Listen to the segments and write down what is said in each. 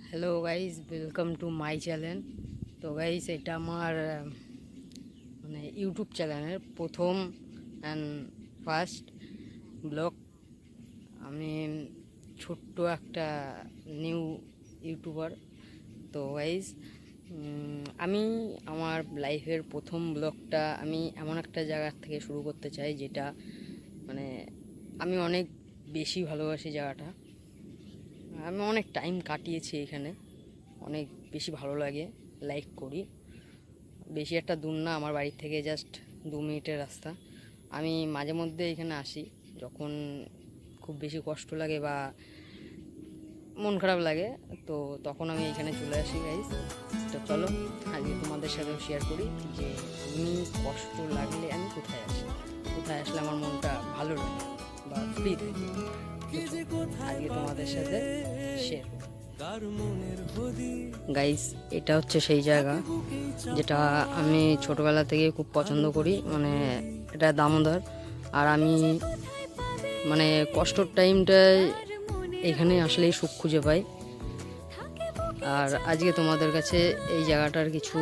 Hello guys, welcome to my channel. তো guys, এটা আমার মানে ইউটিউব চ্যানেলের প্রথম অ্যান্ড ফার্স্ট ব্লগ। আমি ছোট্ট একটা নিউ ইউটিউবার। তো গাইজ, আমি আমার লাইফের প্রথম ব্লগটা আমি এমন একটা জায়গার থেকে শুরু করতে চাই যেটা মানে আমি অনেক বেশি ভালোবাসি জায়গাটা। আমি অনেক টাইম কাটিয়েছি এখানে, অনেক বেশি ভালো লাগে, লাইক করি। বেশি একটা দূর না, আমার বাড়ির থেকে জাস্ট 2 মিনিটের রাস্তা। আমি মাঝে মধ্যে এখানে আসি যখন খুব বেশি কষ্ট লাগে বা মন খারাপ লাগে, তো তখন আমি এখানে চলে আসি গাইস। তো চলো আজকে তোমাদের সাথে শেয়ার করি যে আমি কষ্ট লাগলে আমি কোথায় আসি, কোথায় আসলে আমার মনটা ভালো লাগে বা ফ্রি থাকে। আজকে তোমাদের সাথে শেয়ার করি গাইস। এটা হচ্ছে সেই জায়গা যেটা আমি ছোটবেলা থেকে খুব পছন্দ করি, মানে এটা দামোদর। আর আমি মানে কষ্টর টাইমটায় এখানে আসলেই সুখ খুঁজে পাই। আর আজকে তোমাদের কাছে এই জায়গাটার কিছু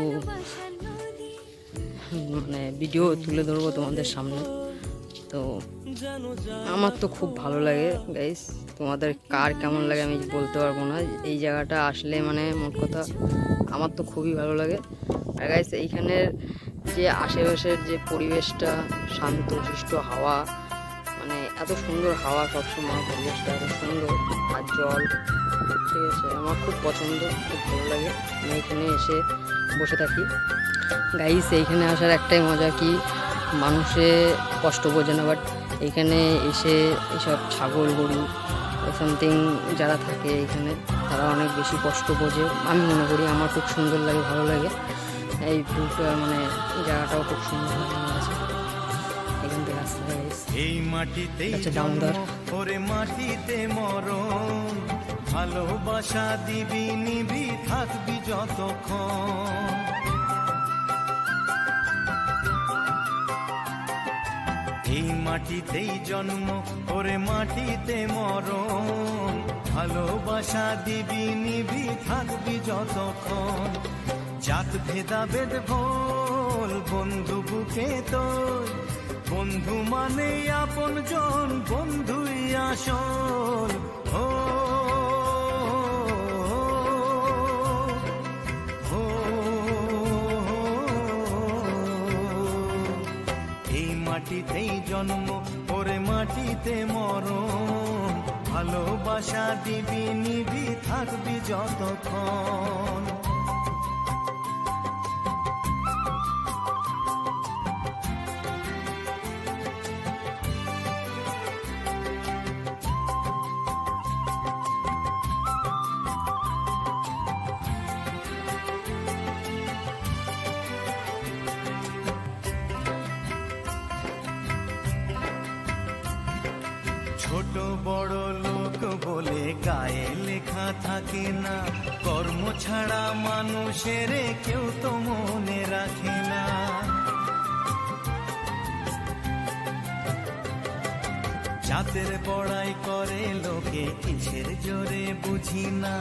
মানে ভিডিও তুলে ধরবো তোমাদের সামনে। তো আমার তো খুব ভালো লাগে গাইস, তোমাদের কার কেমন লাগে আমি বলতে পারবো না। এই জায়গাটা আসলে মানে মোট কথা আমার তো খুবই ভালো লাগে। আর গাইস, এইখানের যে আশেপাশের যে পরিবেশটা, শান্ত শিষ্ট হাওয়া, মানে এত সুন্দর হাওয়া সবসময়, পরিবেশটা এত সুন্দর, আর জল, ঠিক আছে, আমার খুব পছন্দ, খুব ভালো লাগে। আমি এখানে এসে বসে থাকি গাইস। এইখানে আসার একটাই মজা কি, মানুষে কষ্ট বোঝে না, বাট এইখানে এসে এসব ছাগল গরু সামথিং যারা থাকে এখানে তারা অনেক বেশি কষ্ট বোঝে আমি মনে করি। আমার খুব সুন্দর লাগে, ভালো লাগে এই ভিউটা, মানে জায়গাটাও খুব সুন্দর লাগে আমার কাছে। এখান থেকে আসতে হয় এই মাটিতেই দামোদর। ওরে মাটিতে মরণ, ভালোবাসা দিবি নিবি থাকবি যতক্ষণ। এই মাটিতেই জন্ম ওরে মাটিতে মরণ, ভালোবাসা দিবি নিবি থাকবি যতক্ষণ। জাত ভেদাভেদ ভোল বন্ধু বুকে তোর, বন্ধু মানে আপন জন, বন্ধুই আসল। এই মাটিতেই জন্ম ওরে মাটিতে মরণ, ভালোবাসা দিবি নিবি থাকবি যতক্ষণ। ছোট বড় লোক বলে গায়ে লেখা থাকে না, কর্ম ছাড়া মানুষের কেউ তো মনে রাখে না। জাতের বড়াই করে লোকে কিসের জোরে বুঝি না,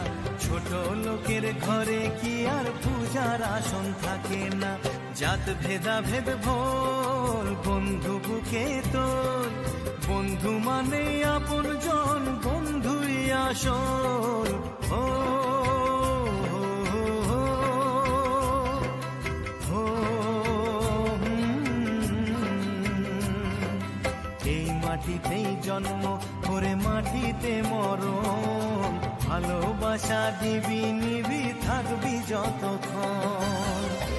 ছোট লোকের ঘরে কি আর পূজার আসন থাকে না। জাত ভেদাভেদ ভোল বন্ধু বুকে তোর, বন্ধু মানে আপন জন, বন্ধুই আসল। এই মাটিতেই জন্ম ওরে মাটিতে মরণ, ভালোবাসা দিবি নিবি থাকবি যতক্ষণ।